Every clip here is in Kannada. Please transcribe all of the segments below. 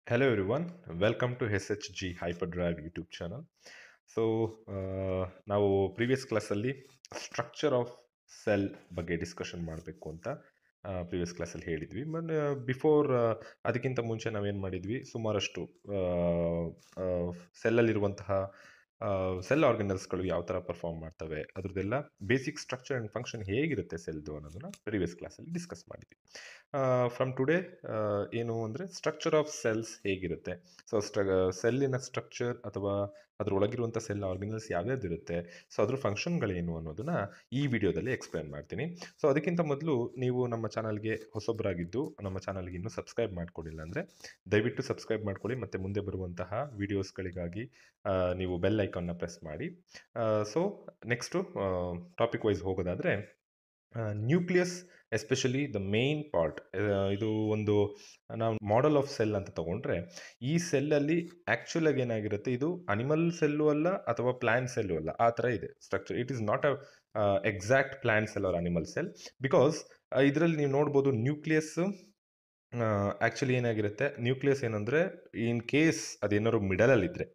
Hello everyone, welcome to SHG Hyperdrive YouTube channel. So ನಾವು ಪ್ರೀವಿಯಸ್ ಕ್ಲಾಸಲ್ಲಿ ಸ್ಟ್ರಕ್ಚರ್ ಆಫ್ ಸೆಲ್ ಬಗ್ಗೆ ಡಿಸ್ಕಷನ್ ಮಾಡಬೇಕು ಅಂತ ಪ್ರೀವಿಯಸ್ ಕ್ಲಾಸಲ್ಲಿ ಹೇಳಿದ್ವಿ. ಬಿಫೋರ್ ಅದಕ್ಕಿಂತ ಮುಂಚೆ ನಾವೇನು ಮಾಡಿದ್ವಿ, ಸುಮಾರಷ್ಟು ಸೆಲ್ಲಲ್ಲಿರುವಂತಹ ಸೆಲ್ ಆರ್ಗನಲ್ಸ್ಗಳು ಯಾವ ಥರ ಪರ್ಫಾರ್ಮ್ ಮಾಡ್ತವೆ, ಅದ್ರದ್ದೆಲ್ಲ ಬೇಸಿಕ್ ಸ್ಟ್ರಕ್ಚರ್ ಆ್ಯಂಡ್ ಫಂಕ್ಷನ್ ಹೇಗಿರುತ್ತೆ ಸೆಲ್ದು ಅನ್ನೋದನ್ನ ಪ್ರೀವಿಯಸ್ ಕ್ಲಾಸಲ್ಲಿ ಡಿಸ್ಕಸ್ ಮಾಡಿದ್ವಿ. ಫ್ರಮ್ ಟುಡೇ ಏನು ಅಂದರೆ ಸ್ಟ್ರಕ್ಚರ್ ಆಫ್ ಸೆಲ್ಸ್ ಹೇಗಿರುತ್ತೆ, ಸೊ ಸೆಲ್ಲಿನ ಸ್ಟ್ರಕ್ಚರ್ ಅಥವಾ ಅದರೊಳಗಿರುವಂಥ ಸೆಲ್ ಆರ್ಗನಲ್ಸ್ ಯಾವ್ಯಾವ್ದಿರುತ್ತೆ, ಸೊ ಅದ್ರ ಫಂಕ್ಷನ್ಗಳೇನು ಅನ್ನೋದನ್ನ ಈ ವಿಡಿಯೋದಲ್ಲಿ ಎಕ್ಸ್ಪ್ಲೇನ್ ಮಾಡ್ತೀನಿ. ಸೊ ಅದಕ್ಕಿಂತ ಮೊದಲು ನೀವು ನಮ್ಮ ಚಾನಲ್ಗೆ ಹೊಸೊಬ್ಬರಾಗಿದ್ದು ನಮ್ಮ ಚಾನಲ್ಗೆ ಇನ್ನೂ ಸಬ್ಸ್ಕ್ರೈಬ್ ಮಾಡ್ಕೊಂಡಿಲ್ಲ ಅಂದರೆ ದಯವಿಟ್ಟು ಸಬ್ಸ್ಕ್ರೈಬ್ ಮಾಡ್ಕೊಳ್ಳಿ, ಮತ್ತು ಮುಂದೆ ಬರುವಂತಹ ವಿಡಿಯೋಸ್ಗಳಿಗಾಗಿ ನೀವು ಬೆಲ್ ಐಕಾನ್ನ ಪ್ರೆಸ್ ಮಾಡಿ. ಸೊ ನೆಕ್ಸ್ಟು ಟಾಪಿಕ್ ವೈಸ್ ಹೋಗೋದಾದರೆ, nucleus especially the main part, ಇದು ಒಂದು ನಾವು ಮಾಡೆಲ್ ಆಫ್ ಸೆಲ್ ಅಂತ ತಗೊಂಡ್ರೆ, ಈ ಸೆಲ್ಲಲ್ಲಿ ಆ್ಯಕ್ಚುಲ್ ಆಗಿ ಏನಾಗಿರುತ್ತೆ, ಇದು ಅನಿಮಲ್ ಸೆಲ್ಲು ಅಲ್ಲ ಅಥವಾ ಪ್ಲಾಂಟ್ ಸೆಲ್ಲು ಅಲ್ಲ, ಆ ಥರ ಇದೆ structure. It is not a exact plant cell or animal cell, because ಇದರಲ್ಲಿ ನೀವು ನೋಡ್ಬೋದು ನ್ಯೂಕ್ಲಿಯಸ್ ಆ್ಯಕ್ಚುಲಿ ಏನಾಗಿರುತ್ತೆ, ನ್ಯೂಕ್ಲಿಯಸ್ ಏನಂದರೆ ಇನ್ ಕೇಸ್ ಅದೇನಾದ್ರು ಮಿಡಲಲ್ಲಿದ್ದರೆ,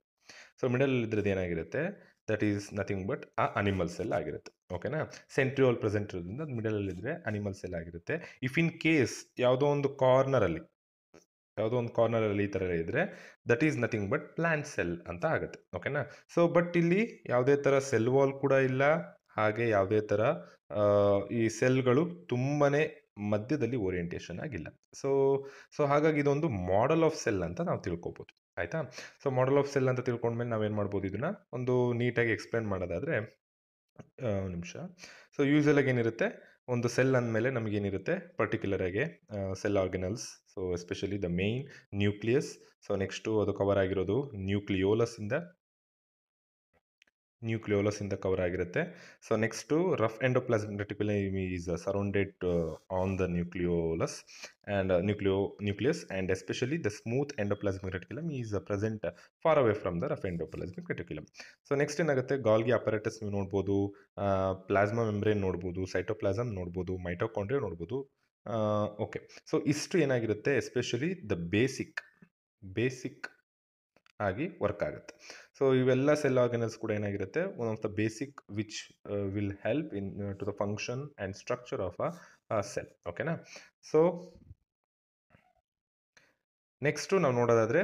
ಸೊ ಮಿಡಲಲ್ಲಿದ್ರದ್ದು ಏನಾಗಿರುತ್ತೆ, ದಟ್ ಈಸ್ ನಥಿಂಗ್ ಬಟ್ ಆ ಅನಿಮಲ್ ಸೆಲ್ ಆಗಿರುತ್ತೆ. ಓಕೆನಾ, ಸೆಂಟ್ರಿಯೋಲ್ ಪ್ರೆಸೆಂಟ್ ಇರೋದ್ರಿಂದ ಅದು ಮಿಡಲಲ್ಲಿದ್ದರೆ ಅನಿಮಲ್ ಸೆಲ್ ಆಗಿರುತ್ತೆ. ಇಫ್ ಇನ್ ಕೇಸ್ ಯಾವುದೋ ಒಂದು ಕಾರ್ನರಲ್ಲಿ ಈ ಥರ ಇದ್ದರೆ that is nothing but plant cell ಅಂತ ಆಗುತ್ತೆ. ಓಕೆನಾ, ಸೊ ಬಟ್ ಇಲ್ಲಿ ಯಾವುದೇ ಥರ ಸೆಲ್ ವಾಲ್ ಕೂಡ ಇಲ್ಲ, ಹಾಗೆ ಯಾವುದೇ ಥರ ಈ ಸೆಲ್ಗಳು ತುಂಬನೇ ಮಧ್ಯದಲ್ಲಿ ಓರಿಯೆಂಟೇಷನ್ ಆಗಿಲ್ಲ. ಸೊ ಸೊ ಹಾಗಾಗಿ ಇದೊಂದು ಮಾಡೆಲ್ ಆಫ್ ಸೆಲ್ ಅಂತ ನಾವು ತಿಳ್ಕೊಬೋದು. ಆಯಿತಾ, ಸೊ ಮಾಡೆಲ್ ಆಫ್ ಸೆಲ್ ಅಂತ ತಿಳ್ಕೊಂಡ್ಮೇಲೆ ನಾವೇನು ಮಾಡ್ಬೋದು, ಇದನ್ನ ಒಂದು ನೀಟಾಗಿ ಎಕ್ಸ್ಪ್ಲೇನ್ ಮಾಡೋದಾದರೆ, ನಿಮಿಷ. ಸೊ ಯೂಶಲ್ ಆಗಿ ಏನಿರುತ್ತೆ, ಒಂದು ಸೆಲ್ ಅಂದಮೇಲೆ ನಮಗೇನಿರುತ್ತೆ, ಪರ್ಟಿಕ್ಯುಲರ್ ಆಗಿ cell organelles, so especially the main nucleus. So next ಅದು ಕವರ್ ಆಗಿರೋದು ನ್ಯೂಕ್ಲಿಯೋಲಸ್ ಇಂದ ಕವರ್ ಆಗಿರುತ್ತೆ. So next rough endoplasmic reticulum is surrounded on the nucleolus and nucleus, and especially the smooth endoplasmic reticulum is present far away from the rough endoplasmic reticulum. So next ಏನಾಗುತ್ತೆ, ಗಾಲ್ಗಿ ಅಪರೇಟಸ್ ನೀವು ನೋಡ್ಬೋದು, ಪ್ಲಾಸ್ಮಾ ಮೆಂಬ್ರೇನ್ ನೋಡ್ಬೋದು, ಸೈಟೋಪ್ಲಾಸಮ್ ನೋಡ್ಬೋದು, ಮೈಟೋಕಾಂಡ್ರಿಯಾ ನೋಡ್ಬೋದು. ಓಕೆ, ಸೊ ಇಷ್ಟು ಏನಾಗಿರುತ್ತೆ, ಎಸ್ಪೆಷಲಿ ದ ಬೇಸಿಕ್ ಆಗಿ ವರ್ಕ್ ಆಗುತ್ತೆ. ಸೊ ಇವೆಲ್ಲ ಸೆಲ್ ಆರ್ಗನಲ್ಸ್ ಕೂಡ ಏನಾಗಿರುತ್ತೆ, one of the basic which will help in to the function and structure of a cell. ಓಕೆನಾ, ಸೊ ನೆಕ್ಸ್ಟು ನಾವು ನೋಡೋದಾದರೆ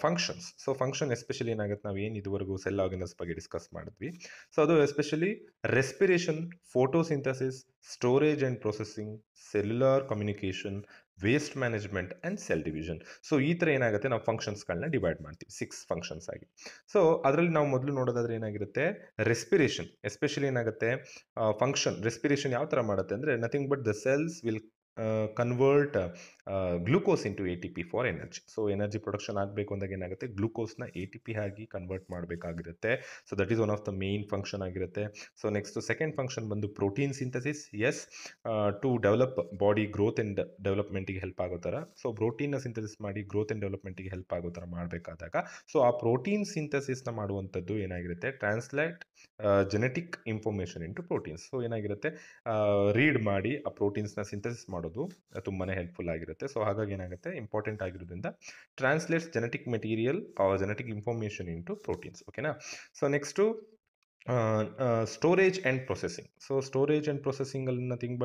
ಫಂಕ್ಷನ್ಸ್. ಸೊ ಫಂಕ್ಷನ್ ಎಸ್ಪೆಷಲಿ ಏನಾಗುತ್ತೆ, ನಾವು ಏನು ಇದುವರೆಗೂ ಸೆಲ್ ಆರ್ಗನಲ್ಸ್ ಬಗ್ಗೆ ಡಿಸ್ಕಸ್ ಮಾಡಿದ್ವಿ, ಸೊ ಅದು especially respiration, photosynthesis, storage and processing, cellular communication, waste management and sell division. So ಈ ಥರ ಏನಾಗುತ್ತೆ, ನಾವು ಫಂಕ್ಷನ್ಸ್ಗಳನ್ನ ಡಿವೈಡ್ ಮಾಡ್ತೀವಿ 6 ಫಂಕ್ಷನ್ಸ್ ಆಗಿ. ಸೊ ಅದರಲ್ಲಿ ನಾವು ಮೊದಲು ನೋಡೋದಾದ್ರೆ ಏನಾಗಿರುತ್ತೆ, ರೆಸ್ಪಿರೇಷನ್ ಎಸ್ಪೆಷಲಿ ಏನಾಗುತ್ತೆ, ಫಂಕ್ಷನ್ ರೆಸ್ಪಿರೇಷನ್ ಯಾವ ಥರ ಮಾಡುತ್ತೆ ಅಂದರೆ, nothing but the cells will convert glucose into ATP for energy. So energy production ಆಗಬೇಕು ಅಂದಾಗ ಏನಾಗುತ್ತೆ, ಗ್ಲೂಕೋಸ್ನ ATP ಆಗಿ ಕನ್ವರ್ಟ್ ಮಾಡಬೇಕಾಗಿರುತ್ತೆ. So that is one of the main function ಆಗಿರುತ್ತೆ. ಸೊ ನೆಕ್ಸ್ಟ್ ಸೆಕೆಂಡ್ ಫಂಕ್ಷನ್ ಬಂದು protein synthesis. Yes, to develop body growth and ಡೆವಲಪ್ಮೆಂಟಿಗೆ ಹೆಲ್ಪ್ ಆಗೋ ಥರ, ಸೊ ಪ್ರೋಟೀನ್ನ ಸಿಂಥಸಿಸ್ ಮಾಡಿ ಗ್ರೋತ್ ಆ್ಯಂಡ್ ಡೆವಲಪ್ಮೆಂಟಿಗೆ ಹೆಲ್ಪ್ ಆಗೋ ಥರ ಮಾಡಬೇಕಾದಾಗ, ಸೊ ಆ ಪ್ರೋಟೀನ್ ಸಿಂಥಸಿಸ್ನ ಮಾಡುವಂಥದ್ದು ಏನಾಗಿರುತ್ತೆ, translate genetic information into proteins. So ಏನಾಗಿರುತ್ತೆ, ರೀಡ್ ಮಾಡಿ ಆ ಪ್ರೋಟೀನ್ಸ್ನ ಸಿಂಥಸಿಸ್ ಮಾಡೋದು ತುಂಬಾ ಹೆಲ್ಪ್ಫುಲ್ ಆಗಿರುತ್ತೆ. ಸೊ ಹಾಗಾಗಿ ಏನಾಗುತ್ತೆ, ಇಂಪಾರ್ಟೆಂಟ್ ಆಗಿರೋದ್ರಿಂದ translates genetic material genetic information into proteins. ಓಕೆನಾ, so next storage and processing. So storage and processing ಅಲ್ಲಿ ನಥಿಂಗ್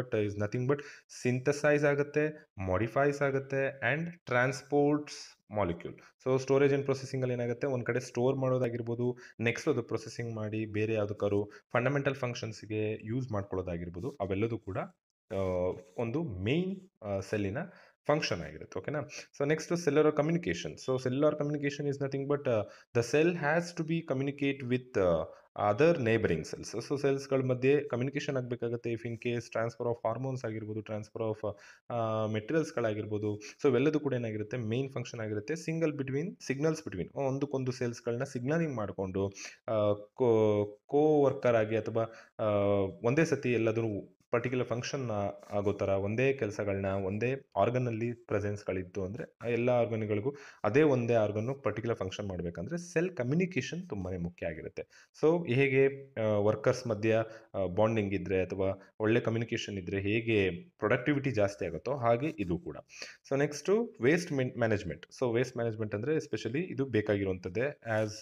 ಬಟ್ ಸಿಂಥಸೈಸ್ ಆಗುತ್ತೆ, ಮಾಡಿಫೈಸ್ ಆಗುತ್ತೆ and transports molecule. So storage and ಪ್ರೊಸೆಸಿಂಗಲ್ಲಿ ಏನಾಗುತ್ತೆ, ಒಂದು ಕಡೆ ಸ್ಟೋರ್ ಮಾಡೋದಾಗಿರ್ಬೋದು, ನೆಕ್ಸ್ಟ್ ಅದು ಪ್ರೊಸೆಸಿಂಗ್ ಮಾಡಿ ಬೇರೆ ಯಾವುದಕ್ಕಾದ್ರು ಫಂಡಮೆಂಟಲ್ ಫಂಕ್ಷನ್ಸ್ಗೆ ಯೂಸ್ ಮಾಡ್ಕೊಳ್ಳೋದಾಗಿರ್ಬೋದು, ಅವೆಲ್ಲದೂ ಕೂಡ ಒಂದು ಮೇನ್ ಸೆಲ್ಲಿನ ಫಂಕ್ಷನ್ ಆಗಿರುತ್ತೆ. ಓಕೆನಾ, so next cellular communication. So cellular communication is nothing but the cell has to be communicate with other neighbouring cells. So ಸೆಲ್ಸ್ಗಳ ಮಧ್ಯೆ ಕಮ್ಯುನಿಕೇಷನ್ ಆಗಬೇಕಾಗುತ್ತೆ. If in case transfer of hormones ಆಗಿರ್ಬೋದು, ಟ್ರಾನ್ಸ್ಫರ್ ಆಫ್ ಮೆಟೀರಿಯಲ್ಸ್ಗಳಾಗಿರ್ಬೋದು, ಸೊ ಇವೆಲ್ಲದೂ ಕೂಡ ಏನಾಗಿರುತ್ತೆ, ಮೇನ್ ಫಂಕ್ಷನ್ ಆಗಿರುತ್ತೆ. ಸಿಗ್ನಲ್ಸ್ ಬಿಟ್ವೀನ್ ಒಂದಕ್ಕೊಂದು ಸೆಲ್ಸ್ಗಳನ್ನ ಸಿಗ್ನಲಿಂಗ್ ಮಾಡಿಕೊಂಡು ಕೋ ವರ್ಕರ್ ಆಗಿ ಅಥವಾ ಒಂದೇ ಸತಿ ಎಲ್ಲಾದರೂ ಪರ್ಟಿಕ್ಯುಲರ್ ಫಂಕ್ಷನ್ ಆಗೋ ಥರ ಒಂದೇ ಕೆಲಸಗಳನ್ನ ಒಂದೇ ಆರ್ಗನ್ನಲ್ಲಿ ಪ್ರೆಸೆನ್ಸ್ಗಳಿತ್ತು ಅಂದರೆ ಆ ಎಲ್ಲ ಆರ್ಗನ್ಗಳಿಗೂ ಅದೇ ಒಂದೇ ಆರ್ಗನ್ನು ಪರ್ಟಿಕ್ಯುಲರ್ ಫಂಕ್ಷನ್ ಮಾಡಬೇಕಂದ್ರೆ ಸೆಲ್ ಕಮ್ಯುನಿಕೇಷನ್ ತುಂಬಾ ಮುಖ್ಯ ಆಗಿರುತ್ತೆ. ಸೊ ಹೇಗೆ ವರ್ಕರ್ಸ್ ಮಧ್ಯ ಬಾಂಡಿಂಗ್ ಇದ್ದರೆ ಅಥವಾ ಒಳ್ಳೆ ಕಮ್ಯುನಿಕೇಷನ್ ಇದ್ದರೆ ಹೇಗೆ ಪ್ರೊಡಕ್ಟಿವಿಟಿ ಜಾಸ್ತಿ ಆಗುತ್ತೋ ಹಾಗೆ ಇದು ಕೂಡ. So next waste management. So waste management ಅಂದರೆ ಎಸ್ಪೆಷಲಿ ಇದು ಬೇಕಾಗಿರುವಂಥದ್ದೇ. ಆ್ಯಸ್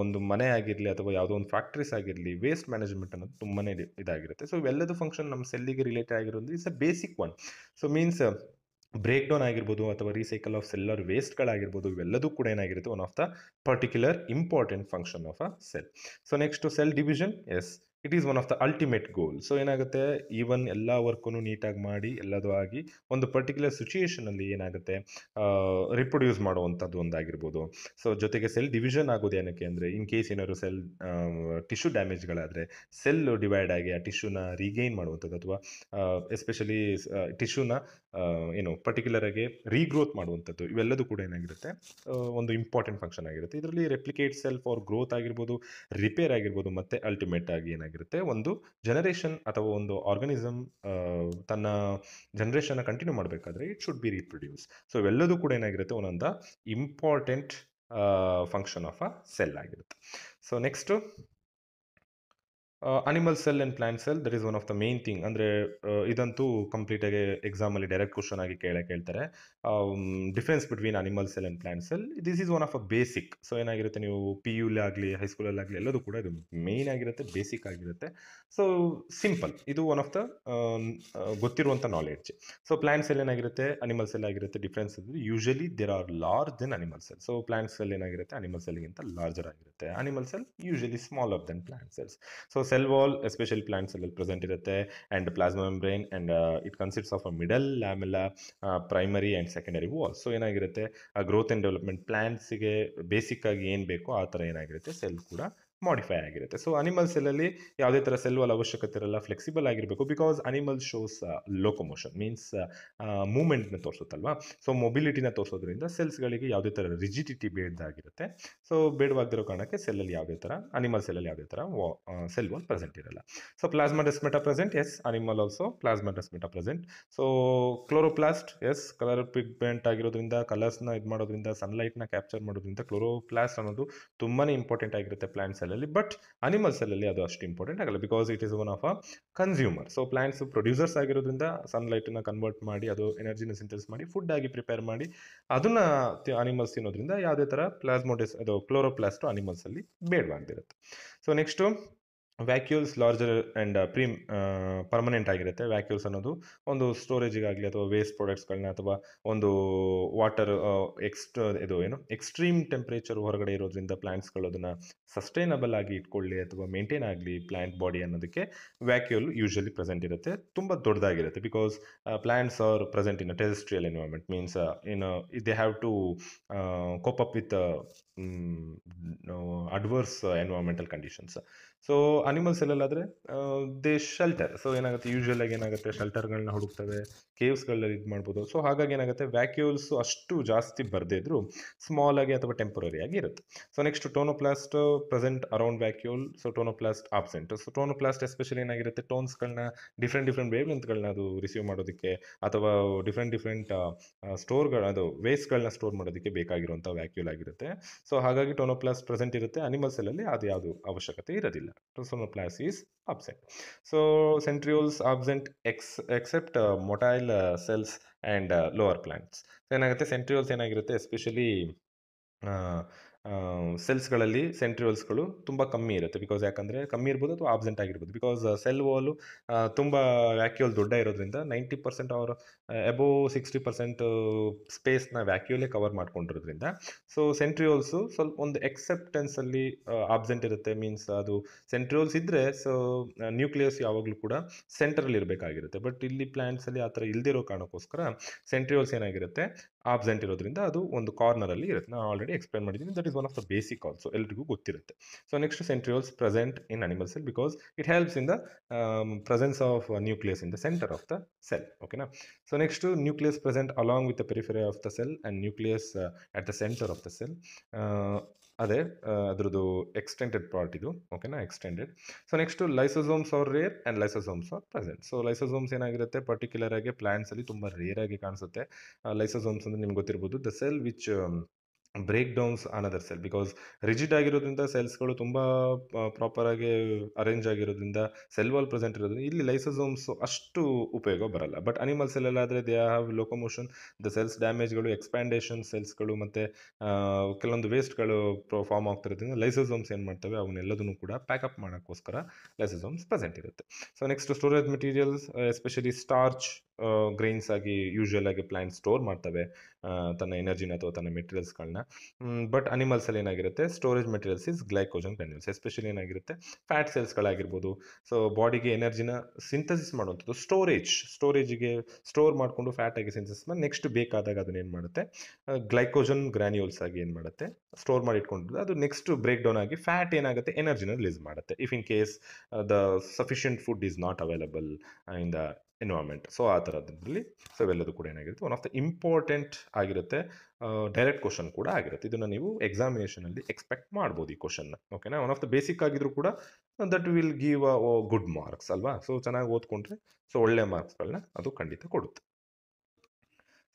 ಒಂದು ಮನೆ ಆಗಿರಲಿ ಅಥವಾ ಯಾವುದೋ ಒಂದು ಫ್ಯಾಕ್ಟ್ರೀಸ್ ಆಗಿರಲಿ, ವೇಸ್ಟ್ ಮ್ಯಾನೇಜ್ಮೆಂಟ್ ಅನ್ನೋದು ತುಂಬಾ ಇದಾಗಿರುತ್ತೆ. ಸೊ ಇವೆಲ್ಲದು ಫಂಕ್ಷನ್ ನಮ್ಮ ಸೆಲ್ಲಿಗೆ ರಿಲೇಟೆಡ್ ಆಗಿರೋದು it's a basic one. So means break down ಆಗಿರ್ಬೋದು ಅಥವಾ ರೀಸೈಕಲ್ ಆಫ್ ಸೆಲ್ಲರ್ ವೇಸ್ಟ್ಗಳಾಗಿರ್ಬೋದು, ಇವೆಲ್ಲದೂ ಕೂಡ ಏನಾಗಿರುತ್ತೆ one of the particular important function of a cell. So next cell division. Yes, it is one of the ultimate goal. So ಏನಾಗುತ್ತೆ, ಈವನ್ ಎಲ್ಲ ವರ್ಕೂ ನೀಟಾಗಿ ಮಾಡಿ ಎಲ್ಲದೂ ಆಗಿ ಒಂದು ಪರ್ಟಿಕ್ಯುಲರ್ ಸಿಚುಯೇಷನಲ್ಲಿ ಏನಾಗುತ್ತೆ ರಿಪ್ರೊಡ್ಯೂಸ್ ಮಾಡುವಂಥದ್ದು ಒಂದಾಗಿರ್ಬೋದು. ಸೊ ಜೊತೆಗೆ ಸೆಲ್ ಡಿವಿಷನ್ ಆಗೋದು ಏನಕ್ಕೆ ಅಂದರೆ ಇನ್ ಕೇಸ್ ಏನಾದ್ರು ಸೆಲ್ ಟಿಶ್ಯೂ ಡ್ಯಾಮೇಜ್ಗಳಾದರೆ ಸೆಲ್ ಡಿವೈಡ್ ಆಗಿ ಆ ಟಿಶ್ಯೂನ ರೀಗೈನ್ ಮಾಡುವಂಥದ್ದು ಅಥವಾ ಎಸ್ಪೆಷಲಿ ಟಿಶ್ಯೂನ ಏನು ಪರ್ಟಿಕ್ಯುಲರ್ ಆಗಿ ರೀಗ್ರೋತ್ ಮಾಡುವಂಥದ್ದು, ಇವೆಲ್ಲದೂ ಕೂಡ ಏನಾಗಿರುತ್ತೆ ಒಂದು ಇಂಪಾರ್ಟೆಂಟ್ ಫಂಕ್ಷನ್ ಆಗಿರುತ್ತೆ. ಇದರಲ್ಲಿ ರೆಪ್ಲಿಕೇಟ್ ಸೆಲ್ ಫಾರ್ ಗ್ರೋತ್ ಆಗಿರ್ಬೋದು, ರಿಪೇರ್ ಆಗಿರ್ಬೋದು, ಮತ್ತು ಅಲ್ಟಿಮೇಟ್ ಆಗಿ ಏನಾಗಿರುತ್ತೆ ಒಂದು ಜನರೇಷನ್ ಅಥವಾ ಒಂದು ಆರ್ಗನಿಸಮ್ ತನ್ನ ಜನರೇಷನ್ನ ಕಂಟಿನ್ಯೂ ಮಾಡಬೇಕಾದ್ರೆ it should be reproduce. So ಇವೆಲ್ಲದೂ ಕೂಡ ಏನಾಗಿರುತ್ತೆ ಒಂದೊಂದು important function of a cell ಆಗಿರುತ್ತೆ. So next animal cell and plant cell, that is one of the main thing. ಅಂದರೆ ಇದಂತೂ ಕಂಪ್ಲೀಟಾಗಿ ಎಕ್ಸಾಮಲ್ಲಿ ಡೈರೆಕ್ಟ್ ಕ್ವಶನ್ ಆಗಿ ಕೇಳ್ತಾರೆ. Difference between animal cell and plant cell, this is one of a basic. So ಏನಾಗಿರುತ್ತೆ, ನೀವು ಪಿ ಯುಲಾಗಲಿ ಹೈಸ್ಕೂಲಲ್ಲಾಗಲಿ ಎಲ್ಲದೂ ಕೂಡ ಇದು ಮೇಯ್ನ್ ಆಗಿರುತ್ತೆ, ಬೇಸಿಕ್ ಆಗಿರುತ್ತೆ. ಸೊ ಸಿಂಪಲ್, ಇದು ಒನ್ ಆಫ್ ದ ಗೊತ್ತಿರುವಂಥ ನಾಲೆಡ್ಜ್. ಸೊ ಪ್ಲಾಂಟ್ ಸೆಲ್ ಏನಾಗಿರುತ್ತೆ, ಅನಿಮಲ್ ಸೆಲ್ ಆಗಿರುತ್ತೆ. ಡಿಫ್ರೆನ್ಸ್ ಅಂದರೆ usually there are large than animal cell. So plant cell ಏನಾಗಿರುತ್ತೆ ಅನಿಮಲ್ ಸೆಲ್ಗಿಂತ ಲಾರ್ಜರ್ ಆಗಿರುತ್ತೆ. Animal cell usually smaller than plant cells. So cell wall especially plant cell present ಇರುತ್ತೆ, and plasma membrane, and it consists of a middle lamella, primary and secondary wall. So ಏನಾಗಿರುತ್ತೆ ಗ್ರೋತ್ ಆ್ಯಂಡ್ ಡೆವಲಪ್ಮೆಂಟ್ ಪ್ಲಾಂಟ್ಸಿಗೆ ಬೇಸಿಕ್ ಆಗಿ ಏನು ಬೇಕೋ ಆ ಥರ ಏನಾಗಿರುತ್ತೆ ಸೆಲ್ ಕೂಡ ಮಾಡಿಫೈ ಆಗಿರುತ್ತೆ. ಸೊ ಅನಿಮಲ್ ಸೆಲ್ಲಲ್ಲಿ ಯಾವುದೇ ಥರ ಸೆಲ್ ವಾಲ್ ಅವಶ್ಯಕತೆ ಇರಲ್ಲ, ಫ್ಲೆಕ್ಸಿಬಲ್ ಆಗಿರಬೇಕು. Because animal shows locomotion, means ಮೂಮೆಂಟ್ನ ತೋರಿಸುತ್ತಲ್ವಾ. ಸೊ ಮೊಬಿಲಿಟಿನ ತೋರಿಸೋದ್ರಿಂದ ಸೆಲ್ಸ್ಗಳಿಗೆ ಯಾವುದೇ ಥರ ರಿಜಿಡಿಟಿ ಬೇಡದಾಗಿರುತ್ತೆ. ಸೊ ಬೇಡವಾಗದಿರೋ ಕಾರಣಕ್ಕೆ ಸೆಲ್ಲಲ್ಲಿ ಯಾವುದೇ ಥರ ಅನಿಮಲ್ ಸೆಲ್ಲಲ್ಲಿ ಯಾವುದೇ ಥರ ಸೆಲ್ ವಾಲ್ ಪ್ರೆಸೆಂಟ್ ಇರಲ್ಲ. So plasmodesmata present. Yes, animal also plasmodesmata present. So chloroplast. Yes, colour pigment ಆಗಿರೋದ್ರಿಂದ, ಕಲರ್ಸ್ನ ಇದು ಮಾಡೋದ್ರಿಂದ, ಸನ್ಲೈಟ್ನ ಕ್ಯಾಪ್ಚರ್ ಮಾಡೋದ್ರಿಂದ ಕ್ಲೋರೋಪ್ಲಾಸ್ಟ್ ಅನ್ನೋದು ತುಂಬಾ ಇಂಪಾರ್ಟೆಂಟ್ ಆಗಿರುತ್ತೆ ಪ್ಲಾಂಟ್ ಸೆಲ್ಲಲ್ಲಿ. ಬಟ್ ಅನಿಮಲ್ ಸೆಲ್ಲಲ್ಲಿ ಅದು ಅಷ್ಟು ಇಂಪಾರ್ಟೆಂಟ್ ಆಗಲ್ಲ, because it is one of a consumer. So plants producers ಆಗಿರೋದ್ರಿಂದ ಸನ್ಲೈಟನ್ನು ಕನ್ವರ್ಟ್ ಮಾಡಿ ಅದು ಎನರ್ಜಿನ ಸಿಂಥೆಸಿಸ್ ಮಾಡಿ ಫುಡ್ ಆಗಿ ಪ್ರಿಪೇರ್ ಮಾಡಿ ಅದನ್ನು ಅನಿಮಲ್ಸ್ ತಿನ್ನೋದ್ರಿಂದ ಯಾವುದೇ ಥರ ಪ್ಲಾಸ್ಮೋಡೆಸ್ ಅದು ಕ್ಲೋರೋಪ್ಲಾಸ್ಟು ಅನಿಮಲ್ಸಲ್ಲಿ ಬೇಡವಾಗ್ದಿರುತ್ತೆ. So next vacuoles larger and permanent ಆಗಿರುತ್ತೆ. ವ್ಯಾಕ್ಯೂಲ್ಸ್ ಅನ್ನೋದು ಒಂದು ಸ್ಟೋರೇಜಿಗಾಗಲಿ ಅಥವಾ ವೇಸ್ಟ್ ಪ್ರಾಡಕ್ಟ್ಸ್ಗಳನ್ನ ಅಥವಾ ಒಂದು ವಾಟರ್ ಇದು ಏನು ಎಕ್ಸ್ಟ್ರೀಮ್ ಟೆಂಪ್ರೇಚರ್ ಹೊರಗಡೆ ಇರೋದ್ರಿಂದ ಪ್ಲಾಂಟ್ಸ್ಗಳು ಅದನ್ನು ಸಸ್ಟೈನಬಲ್ ಆಗಿ ಇಟ್ಕೊಳ್ಳಿ ಅಥವಾ ಮೇಂಟೈನ್ ಆಗಲಿ ಪ್ಲಾಂಟ್ ಬಾಡಿ ಅನ್ನೋದಕ್ಕೆ ವ್ಯಾಕ್ಯೂಲ್ ಯೂಶಲಿ ಪ್ರೆಸೆಂಟ್ ಇರುತ್ತೆ. ತುಂಬ ದೊಡ್ಡದಾಗಿರುತ್ತೆ, because plants are present in a terrestrial environment, means in they have to cope up with adverse environmental conditions. So animal ಸೆಲ್ಲಲ್ಲಾದರೆ ದೇ ಶೆಲ್ಟರ್. ಸೊ ಏನಾಗುತ್ತೆ, ಯೂಶ್ವಲ್ ಆಗಿ ಏನಾಗುತ್ತೆ ಶೆಲ್ಟರ್ಗಳನ್ನ ಹುಡುಕ್ತವೆ, ಕೇವ್ಸ್ಗಳಲ್ಲಿ ಇದು ಮಾಡ್ಬೋದು. ಸೊ ಹಾಗಾಗಿ ಏನಾಗುತ್ತೆ ವ್ಯಾಕ್ಯೂಲ್ಸು ಅಷ್ಟು ಜಾಸ್ತಿ ಬರದೇ ಇದ್ದರೂ ಸ್ಮಾಲ್ ಆಗಿ ಅಥವಾ ಟೆಂಪರರಿ ಆಗಿ ಇರುತ್ತೆ. So next tonoplast present around vacuole. So tonoplast absent. So tonoplast especially ಏನಾಗಿರುತ್ತೆ ಟೋನ್ಸ್ಗಳನ್ನ ಡಿಫ್ರೆಂಟ್ ವೇವ್ ಲೆಂತ್ಗಳನ್ನ ಅದು ರಿಸೀವ್ ಮಾಡೋದಕ್ಕೆ ಅಥವಾ ಡಿಫ್ರೆಂಟ್ ಸ್ಟೋರ್ಗಳು ಅದು ವೇಸ್ಟ್ಗಳನ್ನ ಸ್ಟೋರ್ ಮಾಡೋದಕ್ಕೆ ಬೇಕಾಗಿರುವಂಥ ವ್ಯಾಕ್ಯೂಲ್ ಆಗಿರುತ್ತೆ. ಸೊ ಹಾಗಾಗಿ ಟೋನೋಪ್ಲಾಸ್ಟ್ ಪ್ರೆಸೆಂಟ್ ಇರುತ್ತೆ. ಅನಿಮಲ್ ಸೆಲ್ಲಲ್ಲಿ ಅದು ಯಾವುದು ಅವಶ್ಯಕತೆ ಇರೋದಿಲ್ಲ. Tonoplast is absent. So centrioles absent except motile cells and lower plants. So ಏನಾಗುತ್ತೆ ಸೆಂಟ್ರಿಯೋಲ್ಸ್ ಏನಾಗಿರುತ್ತೆ ಎಸ್ಪೆಷಲಿ ಸೆಲ್ಸ್ಗಳಲ್ಲಿ ಸೆಂಟ್ರಿಯೋಲ್ಸ್ಗಳು ತುಂಬ ಕಮ್ಮಿ ಇರುತ್ತೆ. ಬಿಕಾಸ್ ಯಾಕಂದರೆ ಕಮ್ಮಿ ಇರ್ಬೋದು ಅಥವಾ ಆಬ್ಸೆಂಟ್ ಆಗಿರ್ಬೋದು. ಬಿಕಾಸ್ ಸೆಲ್ ವಾಲು ತುಂಬ ವ್ಯಾಕ್ಯೂಲ್ ದೊಡ್ಡ ಇರೋದ್ರಿಂದ 90% ಅವರ್ ಅಬೋವ್ 60% ಸ್ಪೇಸ್ನ ವ್ಯಾಕ್ಯೂಲೇ ಕವರ್ ಮಾಡ್ಕೊಂಡಿರೋದ್ರಿಂದ ಸೊ ಸೆಂಟ್ರಿಯೋಲ್ಸು ಸ್ವಲ್ಪ ಒಂದು ಎಕ್ಸೆಪ್ಟೆನ್ಸಲ್ಲಿ ಆಬ್ಸೆಂಟ್ ಇರುತ್ತೆ. ಮೀನ್ಸ್ ಅದು ಸೆಂಟ್ರಿಯೋಲ್ಸ್ ಇದ್ದರೆ ಸೊ ನ್ಯೂಕ್ಲಿಯಸ್ ಯಾವಾಗಲೂ ಕೂಡ ಸೆಂಟ್ರಲ್ಲಿ ಇರಬೇಕಾಗಿರುತ್ತೆ. ಬಟ್ ಇಲ್ಲಿ ಪ್ಲ್ಯಾಂಟ್ಸಲ್ಲಿ ಆ ಥರ ಇಲ್ದಿರೋ ಕಾರಣಕ್ಕೋಸ್ಕರ ಸೆಂಟ್ರಿಯೋಲ್ಸ್ ಏನಾಗಿರುತ್ತೆ ಆಬ್ಸೆಂಟ್ ಇರೋದ್ರಿಂದ ಅದು ಒಂದು ಕಾರ್ನರಲ್ಲಿ ಇರುತ್ತೆ. ನಾನು ಆಲ್ರೆಡಿ ಎಕ್ಸ್ಪ್ಲೇನ್ ಮಾಡಿದ್ದೀನಿ. That is one of the basic also, ಎಲ್ರಿಗೂ ಗೊತ್ತಿರುತ್ತೆ. So next centrioles present in animal cell because it helps in the presence of nucleus in the center of the cell. Okay na? So next to nucleus present along with the periphery of the cell and nucleus at the center of the cell. ಅದೇ ಅದರದ್ದು ಎಕ್ಸ್ಟೆಂಡೆಡ್ ಪಾರ್ಟ್ ಇದು. ಓಕೆನಾ, extended. So next lysosomes are rare and lysosomes are present. So lysosomes ಏನಾಗಿರುತ್ತೆ, ಪರ್ಟಿಕ್ಯುಲರ್ ಆಗಿ ಪ್ಲಾಂಟ್ಸಲ್ಲಿ ತುಂಬ ರೇರ್ ಆಗಿ ಕಾಣಿಸುತ್ತೆ. ಲೈಸೋಸೋಮ್ಸ್ ಅಂದರೆ ನಿಮ್ಗೆ ಗೊತ್ತಿರ್ಬೋದು, the cell which break downs another cell. Because rigid ಆಗಿರೋದ್ರಿಂದ ಸೆಲ್ಸ್ಗಳು ತುಂಬ ಪ್ರಾಪರಾಗಿ ಅರೇಂಜ್ ಆಗಿರೋದ್ರಿಂದ, ಸೆಲ್ ವಾಲ್ ಪ್ರೆಸೆಂಟ್ ಇರೋದ್ರಿಂದ ಇಲ್ಲಿ ಲೈಸೋಸೋಮ್ಸ್ ಅಷ್ಟು ಉಪಯೋಗ ಬರಲ್ಲ. ಬಟ್ ಅನಿಮಲ್ ಸೆಲ್ಲಲ್ಲಾದರೆ they have locomotion, the cells ಡ್ಯಾಮೇಜ್ಗಳು, ಎಕ್ಸ್ಪ್ಯಾಂಡೇಷನ್ ಸೆಲ್ಸ್ಗಳು ಮತ್ತು ಕೆಲವೊಂದು ವೇಸ್ಟ್ಗಳು ಫಾರ್ಮ್ ಆಗ್ತಿರೋದ್ರಿಂದ ಲೈಸೋಸೋಮ್ಸ್ ಏನು ಮಾಡ್ತವೆ, ಅವನ್ನೆಲ್ಲದನ್ನು ಕೂಡ ಪ್ಯಾಕಪ್ ಮಾಡೋಕ್ಕೋಸ್ಕರ ಲೈಸೋಸೋಮ್ಸ್ ಪ್ರೆಸೆಂಟ್ ಇರುತ್ತೆ. So next storage materials, especially starch grains ಆಗಿ ಯೂಶುವಲ್ ಆಗಿ ಪ್ಲಾಂಟ್ ಸ್ಟೋರ್ ಮಾಡ್ತವೆ ತನ್ನ ಎನರ್ಜಿನ ಅಥವಾ ತನ್ನ ಮೆಟೀರಿಯಲ್ಸ್ಗಳನ್ನ. ಬಟ್ ಅನಿಮಲ್ಸಲ್ಲಿ ಏನಾಗಿರುತ್ತೆ, storage materials is glycogen granules. Especially ಏನಾಗಿರುತ್ತೆ, ಫ್ಯಾಟ್ ಸೆಲ್ಸ್ಗಳಾಗಿರ್ಬೋದು. ಸೊ ಬಾಡಿಗೆ ಎನರ್ಜಿನ ಸಿಂಥಸಿಸ್ ಮಾಡುವಂಥದ್ದು ಸ್ಟೋರೇಜಿಗೆ ಸ್ಟೋರ್ ಮಾಡಿಕೊಂಡು ಫ್ಯಾಟ್ ಆಗಿ ಸಿಂಥಸಿಸ್ ಮಾಡಿ ನೆಕ್ಸ್ಟ್ ಬೇಕಾದಾಗ ಅದನ್ನೇನು ಮಾಡುತ್ತೆ, ಗ್ಲೈಕೋಜನ್ ಗ್ರ್ಯಾನ್ಯೂಲ್ಸ್ ಆಗಿ ಏನು ಮಾಡುತ್ತೆ, ಸ್ಟೋರ್ ಮಾಡಿ ಇಟ್ಕೊಂಡಿರುತ್ತೆ. ಅದು ನೆಕ್ಸ್ಟ್ ಬ್ರೇಕ್ ಡೌನ್ ಆಗಿ ಫ್ಯಾಟ್ ಏನಾಗುತ್ತೆ, ಎನರ್ಜಿನ ರಿಲೀಸ್ ಮಾಡುತ್ತೆ if in case the sufficient food is not available in the environment. So ಆ ಥರದ್ರಲ್ಲಿ ಸೊ ಇವೆಲ್ಲದೂ ಕೂಡ ಏನಾಗಿರುತ್ತೆ, ಒನ್ ಆಫ್ ದ ಇಂಪಾರ್ಟೆಂಟ್ ಆಗಿರುತ್ತೆ. ಡೈರೆಕ್ಟ್ ಕ್ವಶನ್ ಕೂಡ ಆಗಿರುತ್ತೆ. ಇದನ್ನು ನೀವು ಎಕ್ಸಾಮಿನೇಷನಲ್ಲಿ ಎಕ್ಸ್ಪೆಕ್ಟ್ ಮಾಡ್ಬೋದು ಈ ಕ್ವಶನ್ನ. ಓಕೆನಾ, ಒನ್ ಆಫ್ ದ ಬೇಸಿಕ್ ಆಗಿದ್ರು ಕೂಡ that will give a good marks ಅಲ್ವಾ. ಸೊ ಚೆನ್ನಾಗಿ ಓದ್ಕೊಂಡ್ರೆ ಸೊ ಒಳ್ಳೆ ಮಾರ್ಕ್ಸ್ಗಳನ್ನ ಅದು ಖಂಡಿತ ಕೊಡುತ್ತೆ.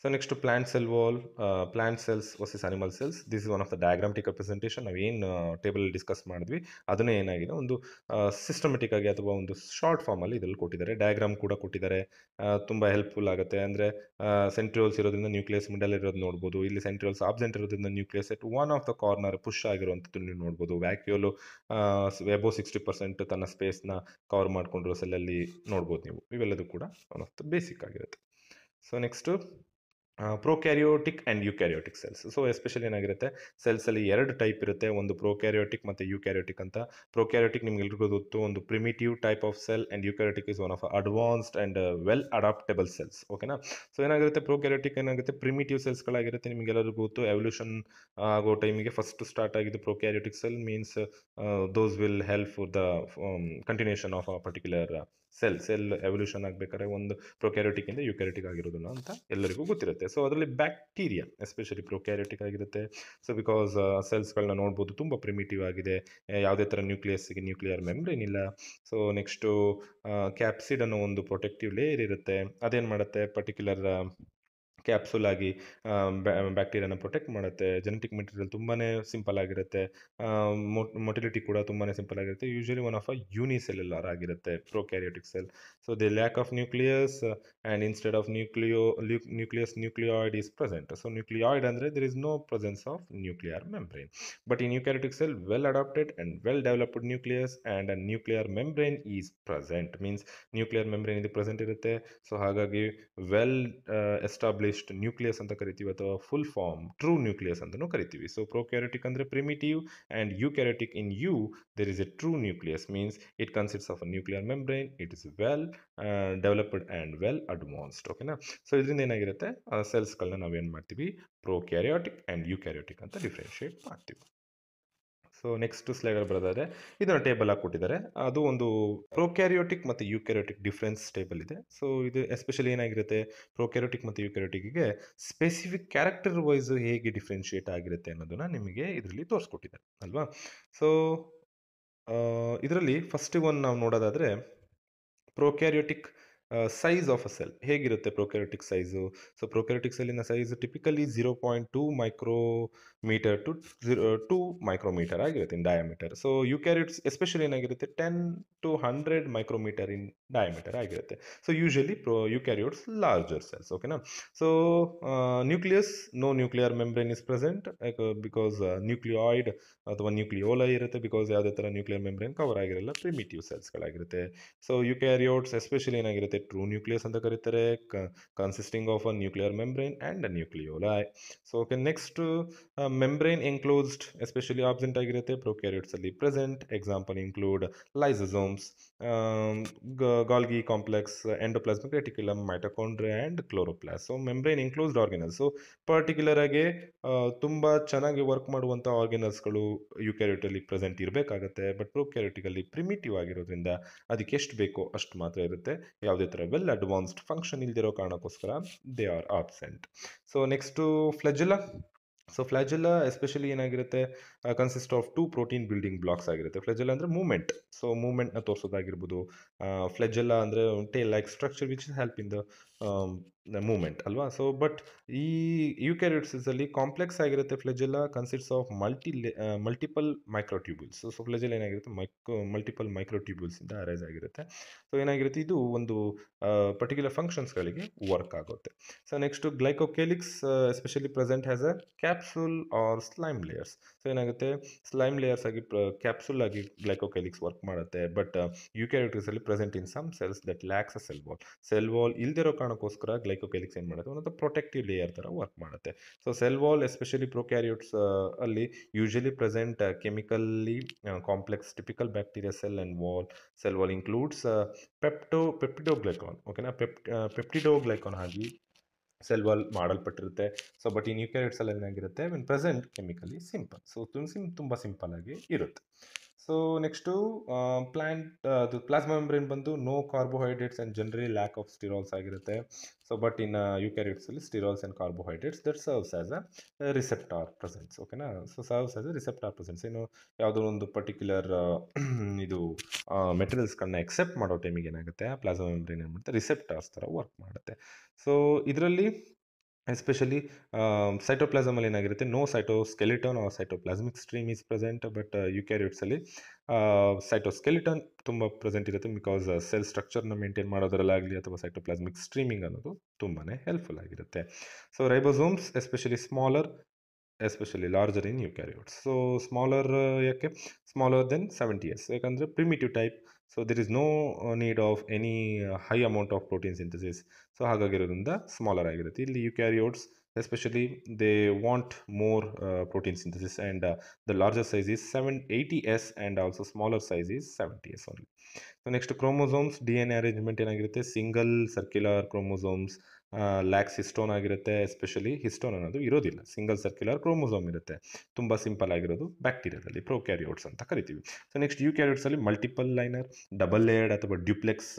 So next plant cell wall, plant cells versus animal cells. This is one of the diagrammatic representation. ನಾವೇನು ಟೇಬಲ್ ಡಿಸ್ಕಸ್ ಮಾಡಿದ್ವಿ ಅದನ್ನೇ ಏನಾಗಿದೆ, ಒಂದು ಸಿಸ್ಟಮೆಟಿಕ್ ಆಗಿ ಅಥವಾ ಒಂದು ಶಾರ್ಟ್ ಫಾರ್ಮಲ್ಲಿ ಇದರಲ್ಲಿ ಕೊಟ್ಟಿದ್ದಾರೆ. ಡಯಾಗ್ರಾಮ್ ಕೂಡ ಕೊಟ್ಟಿದ್ದಾರೆ, ತುಂಬ ಹೆಲ್ಪ್ಫುಲ್ ಆಗುತ್ತೆ. ಅಂದರೆ ಸೆಂಟ್ರಿಯೋಲ್ಸ್ ಇರೋದ್ರಿಂದ ನ್ಯೂಕ್ಲಿಯಸ್ ಮಿಡಲ್ ಇರೋದು ನೋಡ್ಬೋದು. ಇಲ್ಲಿ ಸೆಂಟ್ರಿಯೋಲ್ಸ್ ಆಬ್ಸೆಂಟ್ ಇರೋದ್ರಿಂದ nucleus at one of the corner push ಆಗಿರುವಂಥದ್ದು ನೀವು ನೋಡ್ಬೋದು. ವ್ಯಾಕ್ಯೂಲು ಎಬೋ 60% ತನ್ನ ಸ್ಪೇಸ್ನ ಕವರ್ ಮಾಡಿಕೊಂಡಿರೋ ಸೆಲ್ಲಲ್ಲಿ ನೋಡ್ಬೋದು ನೀವು. ಇವೆಲ್ಲದೂ ಕೂಡ ಒನ್ ಆಫ್ ದ ಬೇಸಿಕ್ ಆಗಿರುತ್ತೆ. So next prokaryotic and eukaryotic cells. So especially ಏನಾಗಿರುತ್ತೆ, ಸೆಲ್ಸಲ್ಲಿ ಎರಡು ಟೈಪ್ ಇರುತ್ತೆ, ಒಂದು ಪ್ರೊಕ್ಯಾರಿಯೋಟಿಕ್ ಮತ್ತು ಯುಕ್ಯಾರಿಯೋಟಿಕ್ ಅಂತ. ಪ್ರೊಕ್ಯಾರಿಯೋಟಿಕ್ ನಿಮ್ಗೆ ಎಲ್ರಿಗೂ ಗೊತ್ತು, ಒಂದು primitive type of cell, and eukaryotic is one of advanced and well adaptable cells. ಓಕೆನಾ. ಸೊ ಏನಾಗಿರುತ್ತೆ, ಪ್ರೊಕ್ಯಾರಿಯೋಟಿಕ್ ಏನಾಗುತ್ತೆ, ಪ್ರಿಮಿಟಿವ್ ಸೆಲ್ಸ್ಗಳಾಗಿರುತ್ತೆ. ನಿಮಗೆಲ್ಲರಿಗೂ ಗೊತ್ತು, ಎವಲ್ಯೂಷನ್ ಆಗೋ ಟೈಮಿಗೆ ಫಸ್ಟ್ ಸ್ಟಾರ್ಟ್ ಆಗಿದ್ದು prokaryotic cell. Means those will help for the continuation of a particular cell evolution ಆಗಬೇಕಾದ್ರೆ ಒಂದು ಪ್ರೊಕ್ಯಾರಿಯೋಟಿಕ್ ಇಂದ ಯುಕ್ಯಾರಿಯೋಟಿಕ್ ಆಗಿರೋದಿಲ್ಲ ಅಂತ ಎಲ್ಲರಿಗೂ ಗೊತ್ತಿರುತ್ತೆ. ಸೊ ಅದರಲ್ಲಿ ಬ್ಯಾಕ್ಟೀರಿಯಾ ಎಸ್ಪೆಷಲಿ ಪ್ರೊಕ್ಯಾರಿಯೋಟಿಕ್ ಆಗಿರುತ್ತೆ. ಸೊ ಬಿಕಾಸ್ ಸೆಲ್ಸ್ಗಳನ್ನ ನೋಡ್ಬೋದು, ತುಂಬ ಪ್ರಿಮಿಟಿವ್ ಆಗಿದೆ, ಯಾವುದೇ ಥರ ನ್ಯೂಕ್ಲಿಯಸ್ಗೆ ನ್ಯೂಕ್ಲಿಯರ್ ಮೆಂಬ್ರೇನ್ ಇಲ್ಲ. ಸೊ ನೆಕ್ಸ್ಟು ಕ್ಯಾಪ್ಸಿಡ್ ಅನ್ನೋ ಒಂದು ಪ್ರೊಟೆಕ್ಟಿವ್ ಲೇಯರ್ ಇರುತ್ತೆ. ಅದೇನು ಮಾಡುತ್ತೆ, ಪರ್ಟಿಕ್ಯುಲರ್ ಕ್ಯಾಪ್ಸುಲ್ ಆಗಿ ಬ್ಯಾಕ್ಟೀರಿಯಾನ ಪ್ರೊಟೆಕ್ಟ್ ಮಾಡುತ್ತೆ. ಜೆನೆಟಿಕ್ ಮೆಟೀರಿಯಲ್ ತುಂಬಾ ಸಿಂಪಲ್ ಆಗಿರುತ್ತೆ. ಮೊಟಿಲಿಟಿ ಕೂಡ ತುಂಬಾ ಸಿಂಪಲ್ ಆಗಿರುತ್ತೆ. Usually one of a unicellular ಆಗಿರುತ್ತೆ prokaryotic cell. So the lack of nucleus and instead of nucleus nucleoid is present. So nucleoid ಅಂದರೆ there is no presence of nuclear membrane. But in eukaryotic cell, well adapted and well developed nucleus and a nuclear membrane is present. Means nuclear membrane is present ಇರುತ್ತೆ. ಸೊ ಹಾಗಾಗಿ ವೆಲ್ ಎಸ್ಟಾಬ್ಲಿಷ್ಡ್ ನ್ಯೂಕ್ಲಿಯಸ್ ಅಂತ ಕರಿತೀವಿ, ಅಥವಾ ಫುಲ್ ಫಾರ್ಮ್ ಟ್ರೂ ನ್ಯೂಕ್ಲಿಯಸ್ ಅಂತಲೂ ಕರಿತೀವಿ. ಸೊ ಪ್ರೊಕ್ಯಾರಿಯೋಟಿಕ್ ಅಂದರೆ primitive and eukaryotic in you there is a true nucleus. Means it consists of a nuclear membrane, it is well developed and well advanced. ಓಕೆನಾ. ಸೊ ಇದರಿಂದ ಏನಾಗಿರುತ್ತೆ, ಸೆಲ್ಸ್ಗಳನ್ನ ನಾವೇನು ಮಾಡ್ತೀವಿ, ಪ್ರೊಕ್ಯಾರಿಯೋಟಿಕ್ ಆ್ಯಂಡ್ ಯೂಕ್ಯಾರಿಯೋಟಿಕ್ ಅಂತ ಡಿಫ್ರೆನ್ಷಿಯೇಟ್ ಮಾಡ್ತೀವಿ. ಸೊ ನೆಕ್ಸ್ಟ್ ಸ್ಲೈಡಲ್ಲಿ ಬರೋದಾದರೆ ಇದನ್ನು ಟೇಬಲ್ ಆಗಿ ಕೊಟ್ಟಿದ್ದಾರೆ. ಅದು ಒಂದು ಪ್ರೊಕ್ಯಾರಿಯೋಟಿಕ್ ಮತ್ತು ಯೂಕ್ಯಾರಿಯೋಟಿಕ್ ಡಿಫ್ರೆನ್ಸ್ ಟೇಬಲ್ ಇದೆ. ಸೊ ಇದು ಎಸ್ಪೆಷಲಿ ಏನಾಗಿರುತ್ತೆ, ಪ್ರೊಕ್ಯಾರಿಯೋಟಿಕ್ ಮತ್ತು ಯೂಕ್ಯಾರಿಯೋಟಿಕ್ಗೆ ಸ್ಪೆಸಿಫಿಕ್ ಕ್ಯಾರೆಕ್ಟರ್ ವೈಸ್ ಹೇಗೆ ಡಿಫ್ರೆನ್ಷಿಯೇಟ್ ಆಗಿರುತ್ತೆ ಅನ್ನೋದನ್ನು ನಿಮಗೆ ಇದರಲ್ಲಿ ತೋರಿಸ್ಕೊಟ್ಟಿದ್ದಾರೆ ಅಲ್ವಾ. ಸೊ ಇದರಲ್ಲಿ ಫಸ್ಟ್ ಒನ್ ನಾವು ನೋಡೋದಾದರೆ prokaryotic size of a cell ಹೇಗಿರುತ್ತೆ. ಪ್ರೊಕ್ಯಾರಿಯೋಟಿಕ್ ಸೈಜು, ಸೊ ಪ್ರೊಕ್ಯಾರಿಯೋಟಿಕ್ ಸೆಲ್ಲಿನ size typically 0.2 micrometre to 2 micrometre ಆಗಿರುತ್ತೆ in diameter. So eukaryotes especially ಏನಾಗಿರುತ್ತೆ 10 to 100 ಮೈಕ್ರೋಮೀಟರ್ ಇನ್ ಡಯಾಮೀಟರ್ ಆಗಿರುತ್ತೆ. So usually eukaryotes larger cells. ಓಕೆನಾ. So nucleus, no nuclear membrane is present because nucleoid ಅಥವಾ ನ್ಯೂಕ್ಲಿಯೋಲೈ ಇರುತ್ತೆ. ಬಿಕಾಸ್ ಯಾವುದೇ ಥರ ನ್ಯೂಕ್ಲಿಯರ್ ಮೆಂಬ್ರೇನ್ ಕವರ್ ಆಗಿರಲ್ಲ, ಪ್ರಿಮಿಟಿವ್ ಸೆಲ್ಸ್ಗಳಾಗಿರುತ್ತೆ. ಸೊ ಯುಕ್ಯಾರಿಯೋಟ್ಸ್ ಎಸ್ಪೆಷಲಿ ಏನಾಗಿರುತ್ತೆ ಟ್ರೂ ನ್ಯೂಕ್ಲಿಯಸ್ ಅಂತ ಕರೀತಾರೆ, consisting of a nuclear membrane and a nucleoli. So okay, next membrane enclosed especially absent ಆಗಿರುತ್ತೆ ಪ್ರೊಕ್ಯಾರಿಯೋಟ್ಸಲ್ಲಿ present. Example include lysosomes, Golgi complex, endoplasmic reticulum, mitochondria and chloroplast. So membrane enclosed organelles. So particular ಆಗಿ ತುಂಬ ಚೆನ್ನಾಗಿ ವರ್ಕ್ ಮಾಡುವಂಥ ಆರ್ಗನಲ್ಸ್ಗಳು ಯುಕ್ಯಾರಿಯೋಟಲ್ಲಿ ಪ್ರೆಸೆಂಟ್ ಇರಬೇಕಾಗತ್ತೆ. ಬಟ್ ಪ್ರೊಕ್ಯಾರಿಯೋಟಿಕಲ್ಲಿ ಪ್ರಿಮಿಟಿವ್ ಆಗಿರೋದ್ರಿಂದ ಅದಕ್ಕೆ ಎಷ್ಟು ಬೇಕೋ ಅಷ್ಟು ಮಾತ್ರ ಇರುತ್ತೆ. ಯಾವುದೇ ಥರ ವೆಲ್ ಅಡ್ವಾನ್ಸ್ಡ್ ಫಂಕ್ಷನ್ ಇಲ್ದಿರೋ ಕಾರಣಕ್ಕೋಸ್ಕರ they are absent. So next flagella. So flagella especially ಏನಾಗಿರುತ್ತೆ, consist of 2 protein building blocks ಆಗಿರುತ್ತೆ. ಫ್ಲೆಜೆಲ್ಲಾ ಅಂದರೆ ಮೂವ್ಮೆಂಟ್, ಸೊ ಮೂವ್ಮೆಂಟ್ನ ತೋರಿಸೋದಾಗಿರ್ಬೋದು. ಫ್ಲೆಜೆಲ್ಲಾ ಅಂದರೆ tail like structure which is help in the movement ಅಲ್ವಾ. ಸೊ ಬಟ್ ಈ ಯೂಕ್ಯಾರಿಯೋಟ್ಸಲ್ಲಿ ಕಾಂಪ್ಲೆಕ್ಸ್ ಆಗಿರುತ್ತೆ. Flagella consists of multiple microtubules. So flagella ಏನಾಗಿರುತ್ತೆ, ಮಲ್ಟಿಪಲ್ ಮೈಕ್ರೋಟ್ಯೂಬ್ಯೂಲ್ಸಿಂದ ಅರೈಸ್ ಆಗಿರುತ್ತೆ. ಸೊ ಏನಾಗಿರುತ್ತೆ, ಇದು ಒಂದು ಪರ್ಟಿಕ್ಯುಲರ್ ಫಂಕ್ಷನ್ಸ್ಗಳಿಗೆ ವರ್ಕ್ ಆಗುತ್ತೆ. So next glycocalyx especially present has a capsule or slime layers. So ಏನಾಗುತ್ತೆ, ಸ್ಲೈಮ್ ಲೇಯರ್ಸ್ ಆಗಿ ಕ್ಯಾಪ್ಸುಲ್ ಆಗಿ ಗ್ಲೈಕೋಕೆಲಿಕ್ಸ್ ವರ್ಕ್ ಮಾಡುತ್ತೆ. ಬಟ್ ಯೂಕ್ಯಾರಿಯೋಟ್ಸಲ್ಲಿ present in some cells that lacks a cell wall. Cell wall ಇಲ್ದಿರೋ ಕಾರಣಕ್ಕೋಸ್ಕರ ಗ್ಲೈಕೋಕೆಲಿಕ್ಸ್ ಏನು ಮಾಡುತ್ತೆ, ಒಂದು ಪ್ರೊಟೆಕ್ಟಿವ್ ಲೇಯರ್ ಥರ ವರ್ಕ್ ಮಾಡುತ್ತೆ. So cell wall especially prokaryotes ಅಲ್ಲಿ usually present chemically complex typical bacteria cell and wall. Cell wall includes peptidoglycan. ಓಕೆನಾ, ಪೆಪ್ಟಿಡೋಗ್ಲೈಕಾನ್ ಆಗಿ ಸೆಲ್ ವಾಲ್ ಮಾಡಲ್ಪಟ್ಟಿರುತ್ತೆ. ಸೊ ಬಟ್ ಈ ನ್ಯೂಕ್ಯಾರಿಯೋಟ್ಸಲ್ಲಿ ಏನಾಗಿರುತ್ತೆ, when present chemically simple. So ತುಂಬ ಸಿಂಪಲ್ ಆಗಿ ಇರುತ್ತೆ. ಸೊ ನೆಕ್ಸ್ಟು ಅದು ಪ್ಲಾಸ್ಮಾ ಮೆಂಬ್ರೇನ್ ಬಂದು no carbohydrates and generally lack of sterols ಆಗಿರುತ್ತೆ. ಸೊ ಬಟ್ ಇನ್ ಯೂಕ್ಯಾರಿಯೋಟ್ಸಲ್ಲಿ sterols and carbohydrates that serves as a receptor presence. ಓಕೆನಾ, so serves as a receptor presence. ಏನು, ಯಾವುದೋ ಒಂದು ಪರ್ಟಿಕ್ಯುಲರ್ ಇದು ಮೆಟೀರಿಯಲ್ಸ್ಗಳನ್ನ ಎಕ್ಸೆಪ್ಟ್ ಮಾಡೋ ಟೈಮಿಗೆ ಏನಾಗುತ್ತೆ, ಪ್ಲಾಸ್ಮಾ ಮೆಂಬ್ರೇನ್ ಏನು ಮಾಡುತ್ತೆ, ರಿಸೆಪ್ಟಾರ್ಸ್ ಥರ ವರ್ಕ್ ಮಾಡುತ್ತೆ. ಸೊ ಇದರಲ್ಲಿ ಎಸ್ಪೆಷಲಿ ಸೈಟೋಪ್ಲಾಸಮಲ್ಲಿ ಏನಾಗಿರುತ್ತೆ, no cytoskeleton or cytoplasmic stream is present. But ಯುಕ್ಯಾರಿಯೋಟ್ಸಲ್ಲಿ ಸೈಟೋಸ್ಕೆಲಿಟನ್ ತುಂಬ ಪ್ರೆಸೆಂಟ್ ಇರುತ್ತೆ. ಬಿಕಾಸ್ ಸೆಲ್ ಸ್ಟ್ರಕ್ಚರ್ನ ಮೇಂಟೈನ್ ಮಾಡೋದರಲ್ಲಾಗಲಿ ಅಥವಾ ಸೈಟೋಪ್ಲಾಸ್ಮಿಕ್ ಸ್ಟ್ರೀಮಿಂಗ್ ಅನ್ನೋದು ತುಂಬಾ ಹೆಲ್ಪ್ಫುಲ್ ಆಗಿರುತ್ತೆ. So ribosomes especially smaller, especially larger in eukaryotes. So smaller ಯಾಕೆ, ಸ್ಮಾಲರ್ ದೆನ್ 70S, ಯಾಕಂದರೆ primitive type. So there is no need of any high amount of protein synthesis. So ಹಾಗಾಗಿರೋದ್ರಿಂದ ಸ್ಮಾಲರ್ ಆಗಿರುತ್ತೆ. ಇಲ್ಲಿ eukaryotes especially they want more protein synthesis and the larger size is 780S and also smaller size is 70S only. So next chromosomes, DNA arrangement ಏನಾಗಿರುತ್ತೆ, single circular chromosomes, lacks histone ಆಗಿರುತ್ತೆ. ಎಸ್ಪೆಷಲಿ ಹಿಸ್ಟೋನ್ ಅನ್ನೋದು ಇರೋದಿಲ್ಲ, ಸಿಂಗಲ್ ಸರ್ಕ್ಯುಲರ್ ಕ್ರೋಮೋಸೋಮ್ ಇರುತ್ತೆ. ತುಂಬ ಸಿಂಪಲ್ ಆಗಿರೋದು ಬ್ಯಾಕ್ಟೀರಿಯಾದಲ್ಲಿ ಪ್ರೊಕ್ಯಾರಿಯೋಟ್ಸ್ ಅಂತ ಕರಿತೀವಿ. ಸೊ ನೆಕ್ಸ್ಟ್ ಯೂಕ್ಯಾರಿಯೋಟ್ಸಲ್ಲಿ ಮಲ್ಟಿಪಲ್ ಲೈನರ್, ಡಬಲ್ ಲೇಯರ್ಡ್ ಅಥವಾ ಡ್ಯೂಪ್ಲೆಕ್ಸ್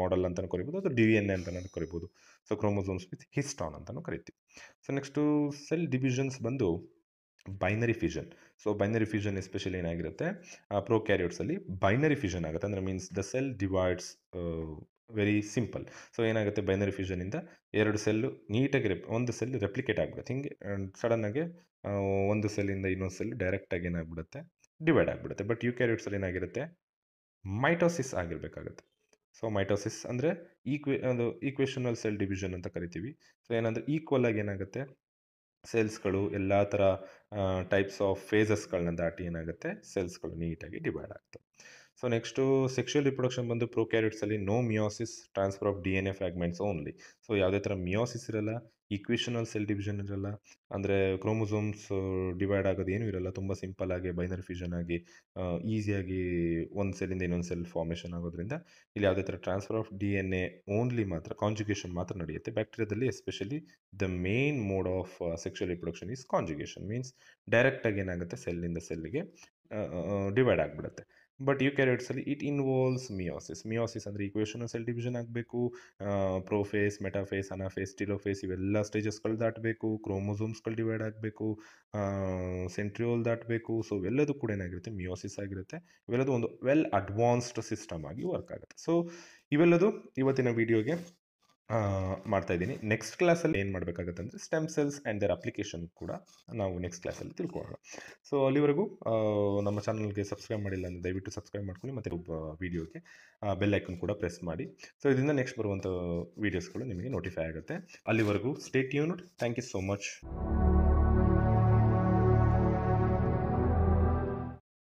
ಮಾಡೆಲ್ ಅಂತಲೂ ಕರಿಬೋದು, ಅಥವಾ DNA ಅಂತಲೂ ಕರಿಬೋದು. ಸೊ ಕ್ರೋಮೋಸೋಮ್ಸ್ ವಿತ್ ಹಿಸ್ಟಾನ್ ಅಂತಲೂ ಕರಿತೀವಿ. ಸೊ ನೆಕ್ಸ್ಟು ಸೆಲ್ ಡಿವಿಷನ್ಸ್ ಬಂದು binary fusion. So binary fusion especially ಏನಾಗಿರುತ್ತೆ, ಪ್ರೊಕ್ಯಾರಿಯೋಟ್ಸಲ್ಲಿ ಬೈನರಿ ಫ್ಯೂಷನ್ ಆಗುತ್ತೆ. ಅಂದರೆ means the cell divides very simple. So ಏನಾಗುತ್ತೆ, ಬೈನರಿ ಫ್ಯೂಷನಿಂದ ಎರಡು ಸೆಲ್ಲು ನೀಟಾಗಿ ಒಂದು ಸೆಲ್ ರೆಪ್ಲಿಕೇಟ್ ಆಗಿಬಿಡುತ್ತೆ. ಹಿಂಗೆ ಸಡನ್ನಾಗಿ ಒಂದು ಸೆಲ್ಲಿಂದ ಇನ್ನೊಂದು ಸೆಲ್ ಡೈರೆಕ್ಟಾಗಿ ಏನಾಗ್ಬಿಡುತ್ತೆ, ಡಿವೈಡ್ ಆಗಿಬಿಡುತ್ತೆ. ಬಟ್ ಯೂಕ್ಯಾರಿಯೋಟ್ಸಲ್ಲಿ ಏನಾಗಿರುತ್ತೆ, ಮೈಟೋಸಿಸ್ ಆಗಿರಬೇಕಾಗುತ್ತೆ. ಸೊ ಮೈಟೋಸಿಸ್ ಅಂದರೆ ಅದು ಈಕ್ವೇಷನಲ್ ಸೆಲ್ ಡಿವಿಷನ್ ಅಂತ ಕರಿತೀವಿ. ಸೊ ಏನಂದರೆ ಈಕ್ವಲ್ ಆಗಿ ಏನಾಗುತ್ತೆ, ಸೆಲ್ಸ್ಗಳು ಎಲ್ಲ ಥರ ಟೈಪ್ಸ್ ಆಫ್ ಫೇಸಸ್ಗಳನ್ನ ದಾಟಿ ಏನಾಗುತ್ತೆ, ಸೆಲ್ಸ್ಗಳು ನೀಟಾಗಿ ಡಿವೈಡ್ ಆಗ್ತವೆ. ಸೊ ನೆಕ್ಸ್ಟು ಸೆಕ್ಷುವಲ್ ರಿಪ್ರೊಡಕ್ಷನ್ ಬಂದು ಪ್ರೊಕ್ಯಾರಿಯೋಟ್ಸಲ್ಲಿ no meiosis, transfer of DNA fragments only. So ಯಾವುದೇ ಥರ ಮಿಯೋಸಿಸ್ ಇರಲ್ಲ, ಈಕ್ವೇಷನಲ್ ಸೆಲ್ ಡಿವಿಷನ್ ಇರಲ್ಲ, ಅಂದರೆ ಕ್ರೋಮೋಸೋಮ್ಸ್ ಡಿವೈಡ್ ಆಗೋದು ಏನೂ ಇರಲ್ಲ. ತುಂಬ ಸಿಂಪಲ್ ಆಗಿ ಬೈನರಿ ಫ್ಯೂಷನ್ ಆಗಿ ಈಸಿಯಾಗಿ ಒಂದು ಸೆಲ್ಲಿಂದ ಇನ್ನೊಂದು ಸೆಲ್ ಫಾರ್ಮೇಷನ್ ಆಗೋದ್ರಿಂದ ಇಲ್ಲಿ ಯಾವುದೇ ಥರ ಟ್ರಾನ್ಸ್ಫರ್ ಆಫ್ DNA ಓನ್ಲಿ ಮಾತ್ರ, ಕಾಂಜುಗೇಷನ್ ಮಾತ್ರ ನಡೆಯುತ್ತೆ. ಬ್ಯಾಕ್ಟೀರಿಯಾದಲ್ಲಿ especially the main mode of sexual reproduction is conjugation. Means ಡೈರೆಕ್ಟಾಗಿ ಏನಾಗುತ್ತೆ, ಸೆಲ್ಲಿಂದ ಸೆಲ್ಲಿಗೆ ಡಿವೈಡ್ ಆಗಿಬಿಡುತ್ತೆ. ಬಟ್ ಯೂಕ್ಯಾರಿಯೋಟ್ಸಲ್ಲಿ ಇಟ್ ಇನ್ವಾಲ್ವ್ಸ್ ಮಿಯೋಸಿಸ್. ಮಿಯೋಸಿಸ್ ಅಂದರೆ ಈಕ್ವೇಷನಲ್ ಸೆಲ್ ಡಿವಿಷನ್ ಆಗಬೇಕು, ಪ್ರೋಫೇಸ್, ಮೆಟಾಫೇಸ್, ಅನಾಫೇಸ್, ಟೀಲೋಫೇಸ್ ಇವೆಲ್ಲ ಸ್ಟೇಜಸ್ಗಳು ದಾಟಬೇಕು, ಕ್ರೋಮೋಸೋಮ್ಸ್ಗಳು ಡಿವೈಡ್ ಆಗಬೇಕು, ಸೆಂಟ್ರಿಯೋಲ್ ದಾಟಬೇಕು. ಸೊ ಇವೆಲ್ಲದೂ ಕೂಡ ಏನಾಗಿರುತ್ತೆ, ಮಿಯೋಸಿಸ್ ಆಗಿರುತ್ತೆ. ಇವೆಲ್ಲದೂ ಒಂದು ವೆಲ್ ಅಡ್ವಾನ್ಸ್ಡ್ ಸಿಸ್ಟಮ್ ಆಗಿ ವರ್ಕ್ ಆಗುತ್ತೆ. ಸೊ ಇವೆಲ್ಲದೂ ಇವತ್ತಿನ ವಿಡಿಯೋಗೆ ಮಾಡ್ತಾ ಇದ್ದೀನಿ. ನೆಕ್ಸ್ಟ್ ಕ್ಲಾಸಲ್ಲಿ ಏನು ಮಾಡಬೇಕಾಗುತ್ತೆ ಅಂದರೆ stem cells and their application ಕೂಡ ನಾವು ನೆಕ್ಸ್ಟ್ ಕ್ಲಾಸಲ್ಲಿ ತಿಳ್ಕೊಳ್ಳೋಣ. ಸೊ ಅಲ್ಲಿವರೆಗೂ ನಮ್ಮ ಚಾನಲ್ಗೆ ಸಬ್ಸ್ಕ್ರೈಬ್ ಮಾಡಿಲ್ಲ ಅಂದರೆ ದಯವಿಟ್ಟು ಸಬ್ಸ್ಕ್ರೈಬ್ ಮಾಡ್ಕೊಳ್ಳಿ, ಮತ್ತು ವಿಡಿಯೋಗೆ ಬೆಲ್ ಐಕನ್ ಕೂಡ ಪ್ರೆಸ್ ಮಾಡಿ. ಸೊ ಇದರಿಂದ ನೆಕ್ಸ್ಟ್ ಬರುವಂಥ ವೀಡಿಯೋಸ್ಗಳು ನಿಮಗೆ ನೋಟಿಫೈ ಆಗುತ್ತೆ. ಅಲ್ಲಿವರೆಗೂ stay tuned. Thank you so much.